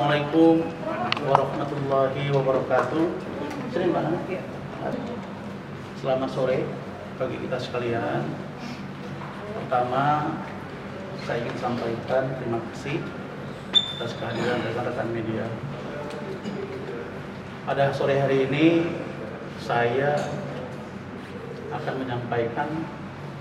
Assalamualaikum warahmatullahi wabarakatuh. Sering banget ya. Selamat sore bagi kita sekalian. Pertama, saya ingin sampaikan terima kasih atas kehadiran rekan-rekan media. Pada sore hari ini saya akan menyampaikan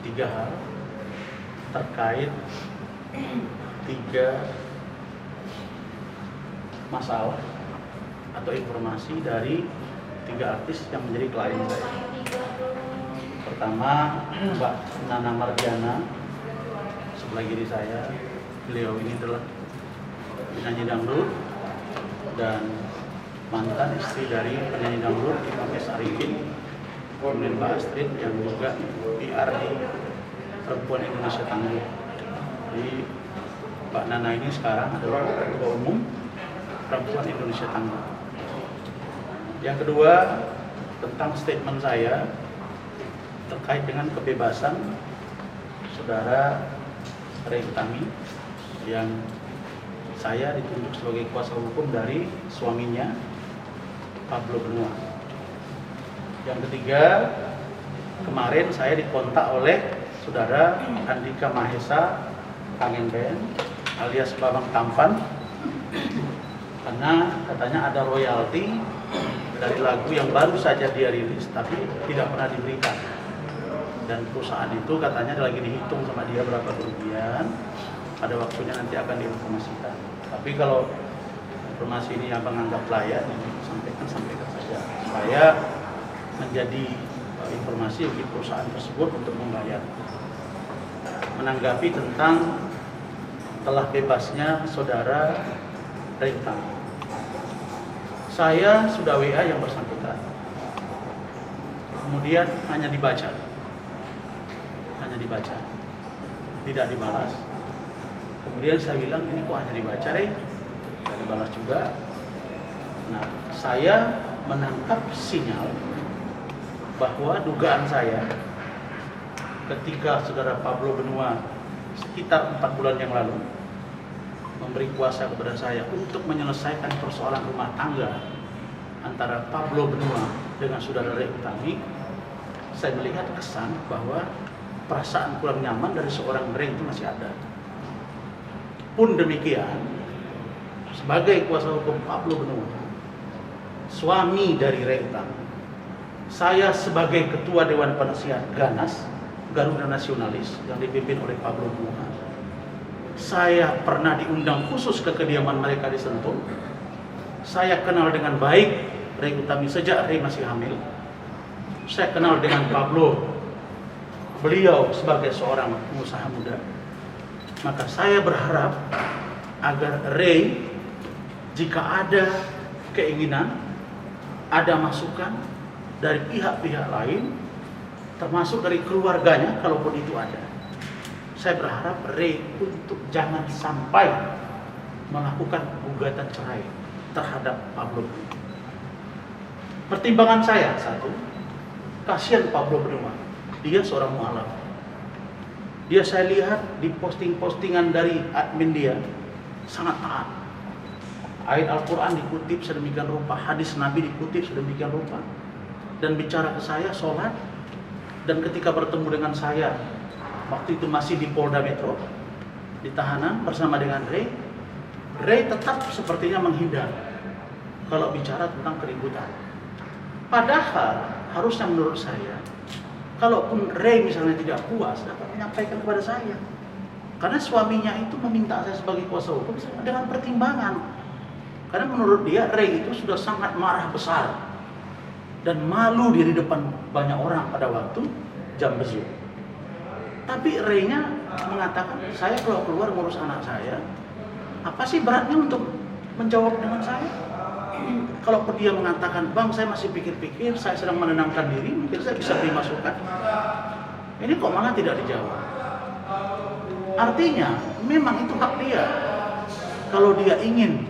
3 hal terkait 3 masalah atau informasi dari 3 artis yang menjadi klien saya. Pertama, Mbak Nana Mardiana, sebelah kiri saya. Beliau ini adalah penyanyi dangdut dan mantan istri dari penyanyi dangdut Images Arifin. Kemudian Mbak Astrid yang juga PR di Perempuan Indonesia Tangguh. Jadi Mbak Nana ini sekarang adalah Ketua Umum Perempuan Indonesia Tangguh. Yang kedua, tentang statement saya terkait dengan kebebasan saudara Ray Utami yang saya ditunjuk sebagai kuasa hukum dari suaminya Pablo Benua. Yang ketiga, kemarin saya dikontak oleh saudara Andika Mahesa Kangenben alias Babang Tampan karena katanya ada royalti dari lagu yang baru saja dia rilis tapi tidak pernah diberikan, dan perusahaan itu katanya lagi dihitung sama dia berapa kerugian, pada waktunya nanti akan diinformasikan. Tapi kalau informasi ini yang menganggap layak sampaikan saja supaya menjadi informasi bagi perusahaan tersebut untuk membayar. Menanggapi tentang telah bebasnya saudara Ray Utami, saya sudah WA yang bersangkutan, kemudian hanya dibaca, tidak dibalas. Kemudian saya bilang, ini kok hanya dibaca, Ray? Tidak dibalas juga. Nah, saya menangkap sinyal bahwa dugaan saya ketika saudara Pablo Benua sekitar 4 bulan yang lalu memberi kuasa kepada saya untuk menyelesaikan persoalan rumah tangga antara Pablo Benua dengan saudara Ray Utami, saya melihat kesan bahwa perasaan kurang nyaman dari seorang Ray itu masih ada. Pun demikian, sebagai kuasa hukum Pablo Benua, suami dari Ray Utami, saya sebagai ketua Dewan Penasihat Ganas Garuda Nasionalis yang dipimpin oleh Pablo Benua, saya pernah diundang khusus ke kediaman mereka di Sentul. Saya kenal dengan baik Ray Utami sejak Ray masih hamil. Saya kenal dengan Pablo, beliau sebagai seorang pengusaha muda. Maka saya berharap agar Ray, jika ada keinginan, ada masukan dari pihak-pihak lain, termasuk dari keluarganya, kalaupun itu ada, saya berharap Ray untuk jangan sampai melakukan gugatan cerai terhadap Pablo. Pertimbangan saya, satu, kasihan Pablo Benua, dia seorang mualaf. Dia saya lihat di posting-postingan dari admin dia sangat taat. Ayat Al-Quran dikutip sedemikian rupa, hadis Nabi dikutip sedemikian rupa, dan bicara ke saya sholat. Dan ketika bertemu dengan saya, waktu itu masih di Polda Metro, di tahanan bersama dengan Ray tetap sepertinya menghindar kalau bicara tentang keributan. Padahal harusnya menurut saya, kalaupun Ray misalnya tidak puas, dapat menyampaikan kepada saya. Karena suaminya itu meminta saya sebagai kuasa hukum dengan pertimbangan. Karena menurut dia, Ray itu sudah sangat marah besar dan malu di depan banyak orang pada waktu jam besuk. Tapi Ray-nya mengatakan, saya kalau keluar ngurus anak saya, apa sih beratnya untuk menjawab dengan saya? Kalau dia mengatakan, bang saya masih pikir-pikir, saya sedang menenangkan diri, mungkin saya bisa beri masukan. Ini kok malah tidak dijawab. Artinya, memang itu hak dia. Kalau dia ingin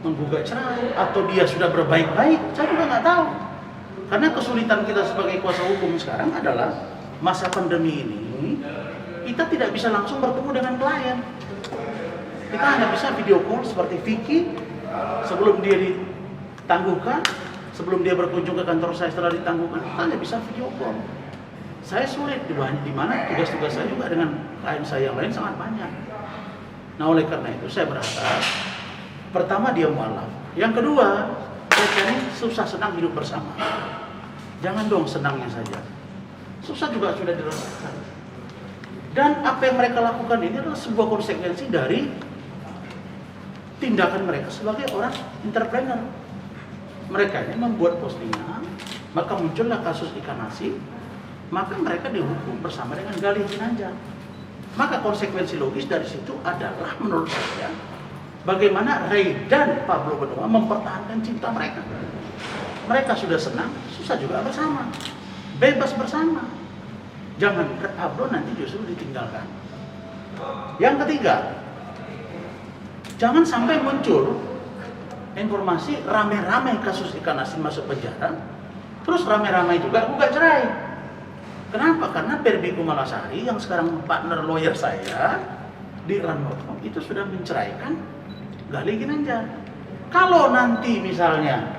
menggugat cerai atau dia sudah berbaik-baik, saya juga nggak tahu. Karena kesulitan kita sebagai kuasa hukum sekarang adalah masa pandemi ini kita tidak bisa langsung bertemu dengan klien. Kita hanya bisa video call seperti Vicky sebelum dia ditangguhkan, sebelum dia berkunjung ke kantor saya setelah ditangguhkan, kita hanya bisa video call. Saya sulit di mana tugas-tugas saya juga dengan klien saya yang lain sangat banyak. Nah, oleh karena itu saya berharap pertama dia mualaf. Yang kedua, mereka ini susah senang hidup bersama. Jangan dong senangnya saja. Susah juga sudah dirasakan. Dan apa yang mereka lakukan ini adalah sebuah konsekuensi dari tindakan mereka sebagai orang entrepreneur. Mereka ini membuat postingan, maka muncullah kasus ikan asin, maka mereka dihukum bersama dengan Galih Ginanjar. Maka konsekuensi logis dari situ adalah menurut saya bagaimana Ray dan Pablo Benua mempertahankan cinta mereka. Mereka sudah senang, susah juga bersama, bebas bersama. Jangan Pablo nanti justru ditinggalkan. Yang ketiga, jangan sampai muncul informasi rame-rame kasus ikan asin masuk penjara, terus rame-rame juga gugat cerai. Kenapa? Karena Perbi Kumalasari yang sekarang partner lawyer saya di Ranmotong itu sudah menceraikan Galih Ginanjar. Kalau nanti misalnya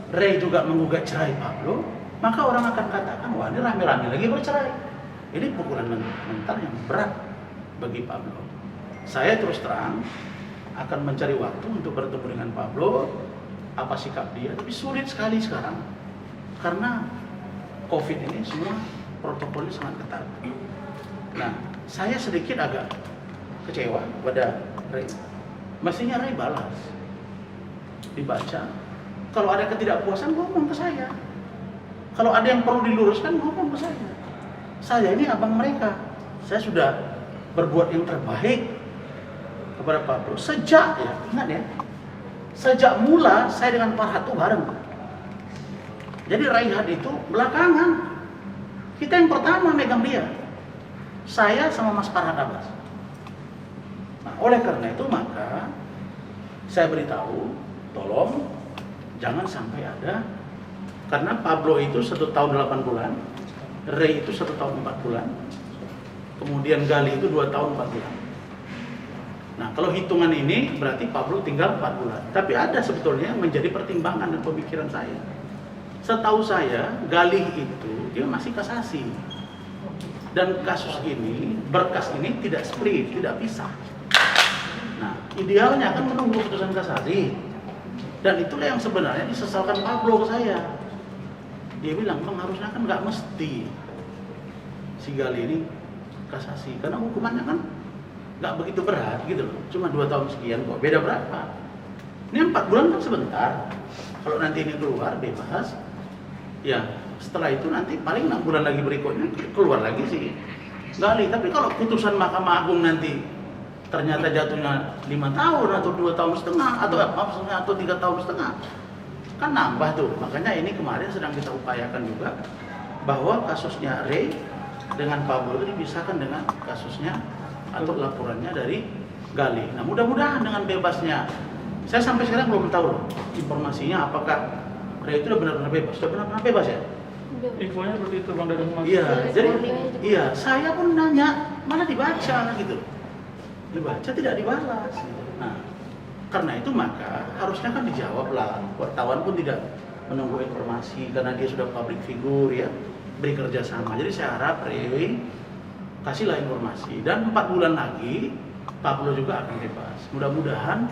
Ray juga menggugat cerai Pablo, maka orang akan katakan, wah ini rame-rame lagi bercerai. Ini pukulan mental yang berat bagi Pablo. Saya terus terang akan mencari waktu untuk bertemu dengan Pablo, apa sikap dia, tapi sulit sekali sekarang karena COVID ini semua protokolnya sangat ketat. Nah, saya sedikit agak kecewa pada Ray. Mestinya Ray balas, dibaca. Kalau ada ketidakpuasan ngomong ke saya. Kalau ada yang perlu diluruskan ngomong ke saya. Saya ini abang mereka. Saya sudah berbuat yang terbaik kepada Pablo sejak, ya ingat ya, sejak mula saya dengan Farhad itu bareng. Jadi Raihan itu belakangan, kita yang pertama megang dia, saya sama Mas Farhad Abbas. Nah, oleh karena itu maka saya beritahu, tolong jangan sampai ada, karena Pablo itu 1 tahun 8 bulan, Ray itu 1 tahun 4 bulan, kemudian Galih itu 2 tahun 4 bulan. Nah, kalau hitungan ini berarti Pablo tinggal 4 bulan. Tapi ada sebetulnya yang menjadi pertimbangan dan pemikiran saya. Setahu saya, Galih itu dia masih kasasi. Dan kasus ini, berkas ini tidak split, tidak pisah. Nah, idealnya kan menunggu putusan kasasi. Dan itulah yang sebenarnya disesalkan Pablo ke saya. Dia bilang, bang harusnya kan nggak mesti si Galih ini kasasi. Karena hukumannya kan nggak begitu berat gitu loh, cuma 2 tahun sekian kok, beda berapa? Ini 4 bulan kan sebentar. Kalau nanti ini keluar bebas, ya setelah itu nanti paling 6 bulan lagi berikutnya keluar lagi sih Galih. Tapi kalau putusan Mahkamah Agung nanti ternyata jatuhnya 5 tahun atau 2 tahun setengah atau 3 tahun setengah, kan nambah tuh. Makanya ini kemarin sedang kita upayakan juga bahwa kasusnya Ray dengan Pablo itu dipisahkan dengan kasusnya atau laporannya dari Galih. Nah, mudah-mudahan dengan bebasnya, saya sampai sekarang belum tahu loh informasinya apakah Ray itu udah benar-benar bebas. Sudah benar-benar bebas ya? Infonya seperti itu Bang dari Mas. Iya, jadi iya, saya pun nanya, mana dibaca gitu. Dibaca tidak dibalas. Nah, karena itu maka harusnya kan dijawab lah. Wartawan pun tidak menunggu informasi karena dia sudah public figure ya, beri kerjasama. Jadi saya harap Ray kasihlah informasi, dan 4 bulan lagi Pablo juga akan bebas. Mudah-mudahan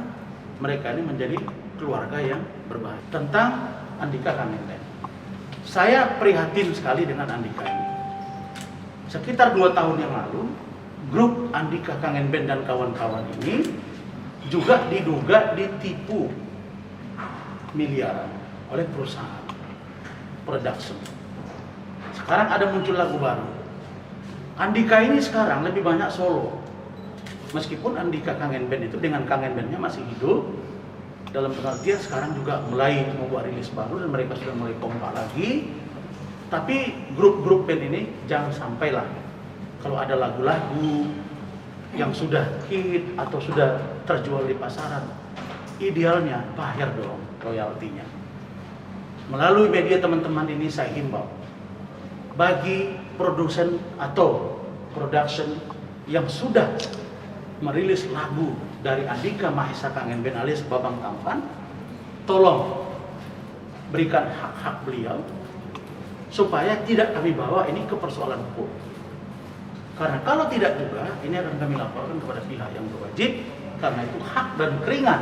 mereka ini menjadi keluarga yang berbahagia. Tentang Andika Kangen Ben, saya prihatin sekali dengan Andika ini. Sekitar 2 tahun yang lalu, grup Andika Kangen Ben dan kawan-kawan ini juga diduga ditipu miliaran oleh perusahaan production. Sekarang ada muncul lagu baru. Andika ini sekarang lebih banyak solo. Meskipun Andika Kangen Ben itu dengan Kangen Ben-nya masih hidup, dalam pengertian sekarang juga mulai membuat rilis baru dan mereka sudah mulai kompak lagi. Tapi grup-grup band ini jangan sampailah kalau ada lagu-lagu yang sudah hit atau sudah terjual di pasaran, idealnya bayar dong royaltinya. Melalui media teman-teman ini saya himbau bagi produsen atau production yang sudah merilis lagu dari Andika Mahesa Kangen Ben alias Babang Tampan, tolong berikan hak-hak beliau supaya tidak kami bawa ini ke persoalan hukum. Karena kalau tidak juga, ini akan kami laporkan kepada pihak yang berwajib, karena itu hak dan keringat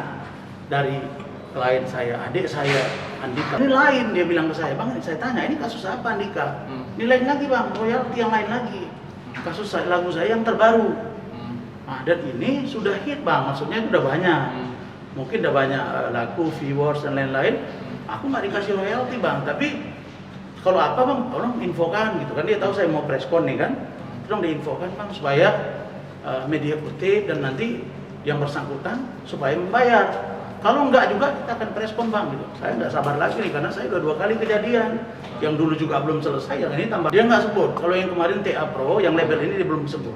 dari klien saya, adik saya, Andika. Ini lain, dia bilang ke saya, Bang, saya tanya, ini kasus apa Andika? Ini lain lagi Bang, royalti yang lain lagi. Kasus lagu saya yang terbaru. Nah, dan ini sudah hit Bang, maksudnya itu udah banyak. Mungkin udah banyak lagu, viewers dan lain-lain. Aku nggak dikasih royalti Bang, tapi kalau apa Bang, tolong infokan gitu kan. Dia tahu saya mau preskon nih kan. Tolong diinfokan Bang supaya media kutip dan nanti yang bersangkutan supaya membayar. Kalau enggak juga kita akan preskon Bang gitu. Saya nggak sabar lagi nih karena saya udah 2 kali kejadian. Yang dulu juga belum selesai, yang ini tambah. Dia nggak sebut. Kalau yang kemarin TA Pro, yang label ini dia belum sebut.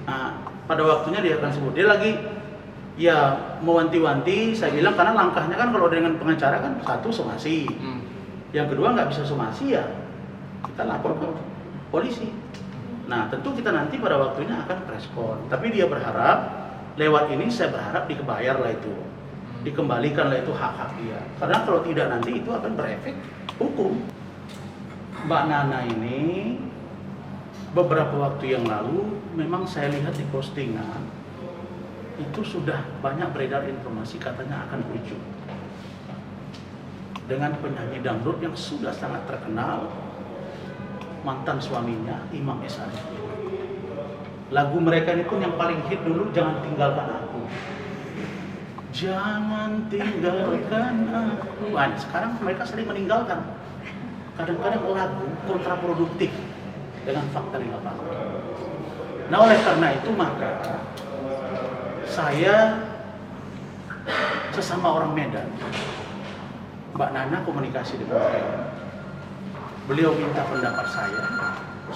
Nah, pada waktunya dia akan sebut. Dia lagi ya mewanti-wanti. Saya bilang karena langkahnya kan kalau dengan pengacara kan satu somasi. Yang kedua nggak bisa somasi ya kita lapor ke polisi. Nah tentu kita nanti pada waktunya akan preskon. Tapi dia berharap lewat ini saya berharap dikebayar lah itu, dikembalikan lah itu hak-hak dia. Karena kalau tidak nanti itu akan berefek hukum. Mbak Nana ini beberapa waktu yang lalu memang saya lihat di postingan itu sudah banyak beredar informasi katanya akan rujuk dengan penyanyi dangdut yang sudah sangat terkenal, mantan suaminya Imam S. Arifin. Lagu mereka ini pun yang paling hit dulu, Jangan Tinggalkan Aku. Jangan tinggalkan aku. Wah, sekarang mereka sering meninggalkan. Kadang-kadang lagu kontraproduktif dengan fakta di lapangan. Nah oleh karena itu maka saya sesama orang Medan, Mbak Nana komunikasi dengan saya. Beliau minta pendapat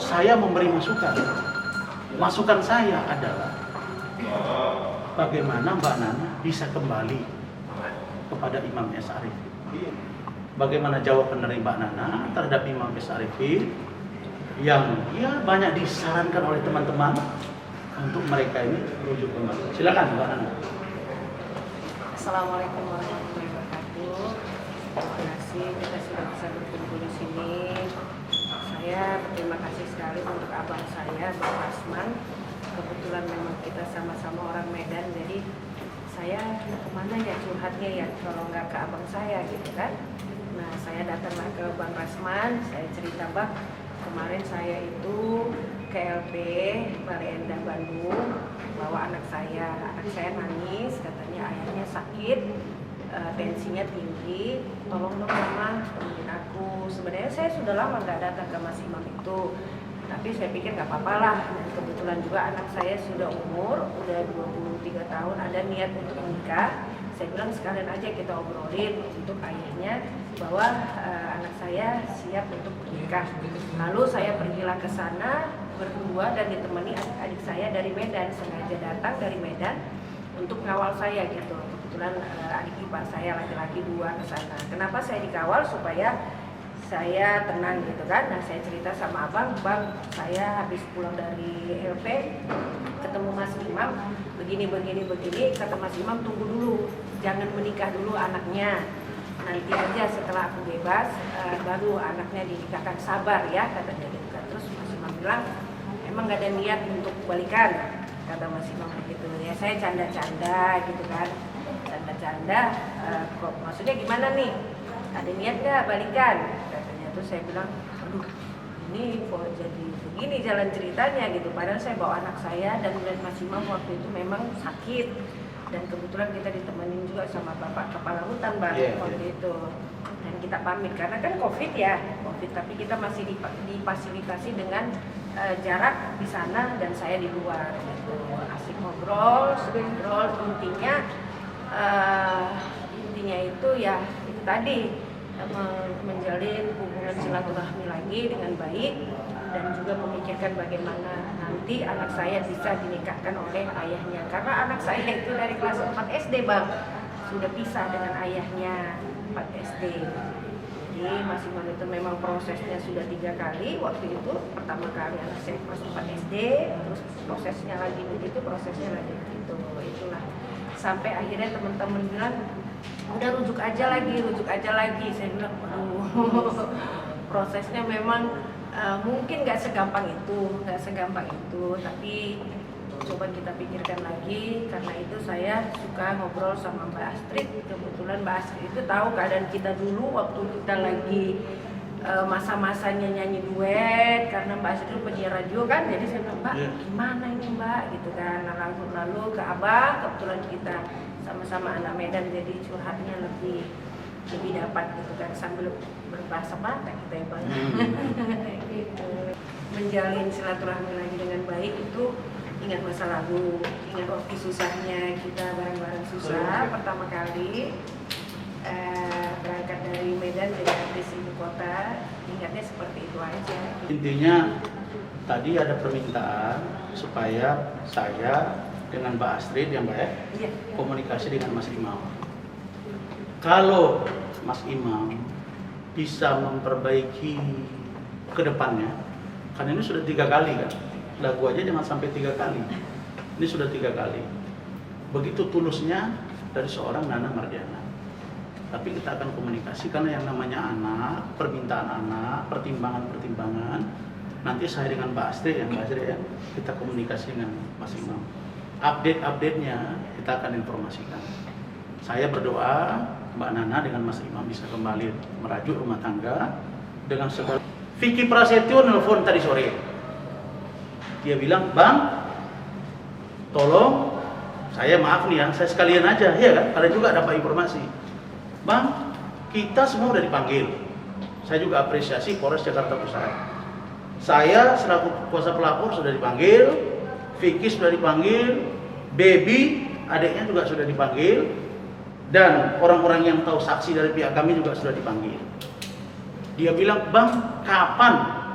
saya memberi masukan. Masukan saya adalah bagaimana Mbak Nana bisa kembali kepada Imam S. Arifin. Bagaimana jawaban dari Mbak Nana terhadap Imam S. Arifin yang ya banyak disarankan oleh teman-teman untuk mereka ini merujuk kembali. Silakan Mbak Nana. Assalamualaikum warahmatullahi wabarakatuh. Terima kasih kita sudah bisa berkumpul di sini. Saya berterima kasih sekali untuk abang saya, Bang Rasman. Kebetulan memang kita sama-sama orang Medan, jadi saya kemana ya curhatnya ya kalau nggak ke abang saya gitu kan. Nah saya datanglah ke Bang Rasman, saya cerita Bang, kemarin saya itu ke LP Balai Endah Bandung bawa anak saya nangis, katanya ayahnya sakit, tensinya tinggi, tolong dong mama temenin aku. Sebenarnya saya sudah lama nggak datang ke Mas Imam itu, tapi saya pikir nggak apa-apa lah. Dan kebetulan juga anak saya sudah umur, udah 23 tahun, ada niat untuk menikah. Saya bilang sekalian aja kita obrolin untuk ayahnya bahwa anak saya siap untuk menikah. Lalu saya pergilah ke sana berdua dan ditemani adik-adik saya dari Medan, sengaja datang dari Medan untuk mengawal saya gitu. Kebetulan adik ipar saya laki-laki 2 ke sana. Kenapa saya dikawal? Supaya saya tenang gitu kan. Nah saya cerita sama abang, Bang saya habis pulang dari LP ketemu Mas Imam begini, kata Mas Imam tunggu dulu, jangan menikah dulu anaknya, nanti aja setelah aku bebas baru anaknya dinikahkan, sabar ya katanya gitu kan. Terus Mas Imam bilang emang gak ada niat untuk balikan, kata Mas Imam begitu ya. Saya canda-canda gitu kan, canda-canda kok maksudnya gimana nih, ada niat gak balikan katanya. Terus saya bilang aduh ini kok jadi begini jalan ceritanya gitu, padahal saya bawa anak saya dan melihat Mas Imam waktu itu memang sakit dan kebetulan kita ditemenin juga sama Bapak Kepala Hutan Bang waktu itu, dan kita pamit karena kan COVID ya, tapi kita masih difasilitasi dengan jarak di sana dan saya di luar gitu. Asik ngobrol, intinya itu ya itu tadi, menjalin hubungan silaturahmi lagi dengan baik dan juga memikirkan bagaimana nanti anak saya bisa dinikahkan oleh ayahnya, karena anak saya itu dari kelas 4 SD Bang sudah pisah dengan ayahnya 4 SD. Jadi Mas Imam itu memang prosesnya sudah 3 kali. Waktu itu pertama kali anak saya kelas 4 SD, terus prosesnya lagi begitu, itulah. sampai akhirnya teman-teman bilang udah rujuk aja lagi. Saya bilang aduh prosesnya memang mungkin nggak segampang itu, tapi coba kita pikirkan lagi. Karena itu saya suka ngobrol sama Mbak Astrid. Kebetulan Mbak Astrid itu tahu keadaan kita dulu waktu kita lagi masa-masanya nyanyi duet, karena Mbak Astrid penyiar radio kan. Jadi saya bilang, Mbak gimana ini Mbak gitu kan. Nah, lalu ke Abang, kebetulan kita sama-sama anak Medan, jadi curhatnya lebih dapat gitu kan, sambil berbahasa Batak kita ya Bang. Gitu. Menjalin silaturahmi lagi dengan baik itu ingat masa lalu, ingat waktu susahnya kita bareng-bareng susah pertama kali berangkat dari Medan jadi artis ibu kota, ingatnya seperti itu aja. Intinya tadi ada permintaan supaya saya dengan Mbak Astrid yang baik komunikasi dengan Mas Imam. Kalau Mas Imam bisa memperbaiki ke depannya, kan ini sudah 3 kali kan, lagu aja jangan sampai 3 kali, ini sudah 3 kali. Begitu tulusnya dari seorang Nana Mardiana. Tapi kita akan komunikasi karena yang namanya anak, permintaan anak, pertimbangan, nanti saya dengan Mbak Astrid yang kita komunikasi dengan Mas Imam. Update-nya kita akan informasikan. Saya berdoa Mbak Nana dengan Mas Imam bisa kembali merajuk rumah tangga dengan segala. Vicky Prasetyo nelfon tadi sore. Dia bilang, Bang, tolong, saya maaf nih ya, saya sekalian aja, ya kan? Kalian juga dapat informasi. Bang, kita semua udah dipanggil. Saya juga apresiasi Polres Jakarta Pusat. Saya selaku kuasa pelapor sudah dipanggil. Vicky sudah dipanggil, Baby, adiknya juga sudah dipanggil, dan orang-orang yang tahu saksi dari pihak kami juga sudah dipanggil. Dia bilang, Bang, kapan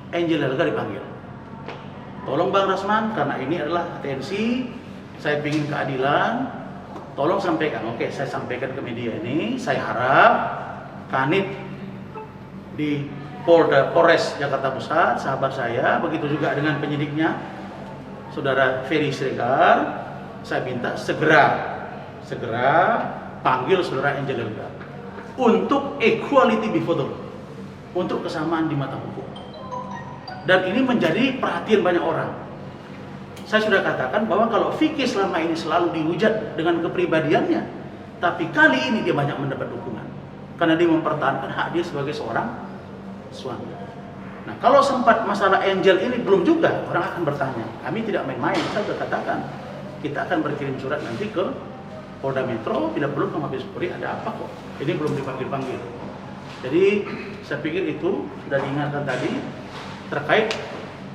Angel Helga dipanggil? Tolong Bang Rasman, karena ini adalah atensi, saya ingin keadilan, tolong sampaikan. Oke, saya sampaikan ke media ini, saya harap Kanit di Polres Jakarta Pusat, sahabat saya, begitu juga dengan penyidiknya, Saudara Ferry Siregar, saya minta segera panggil Saudara Angel Helga untuk equality before the law, untuk kesamaan di mata hukum. Dan ini menjadi perhatian banyak orang. Saya sudah katakan bahwa kalau Vicky selama ini selalu dihujat dengan kepribadiannya, tapi kali ini dia banyak mendapat dukungan karena dia mempertahankan hak dia sebagai seorang suami. Nah, kalau sempat masalah Angel ini belum juga, orang akan bertanya. Kami tidak main-main, saya sudah katakan. Kita akan berkirim surat nanti ke Polda Metro, bila perlu ke Mabes Polri, ada apa kok? Ini belum dipanggil-panggil. Jadi, saya pikir itu sudah diingatkan tadi, terkait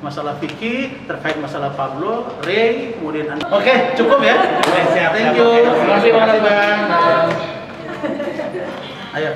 masalah Vicky, terkait masalah Pablo, Ray, kemudian Anda. Oke, cukup ya? Siap. Thank you. Terima kasih Bang. Ayo.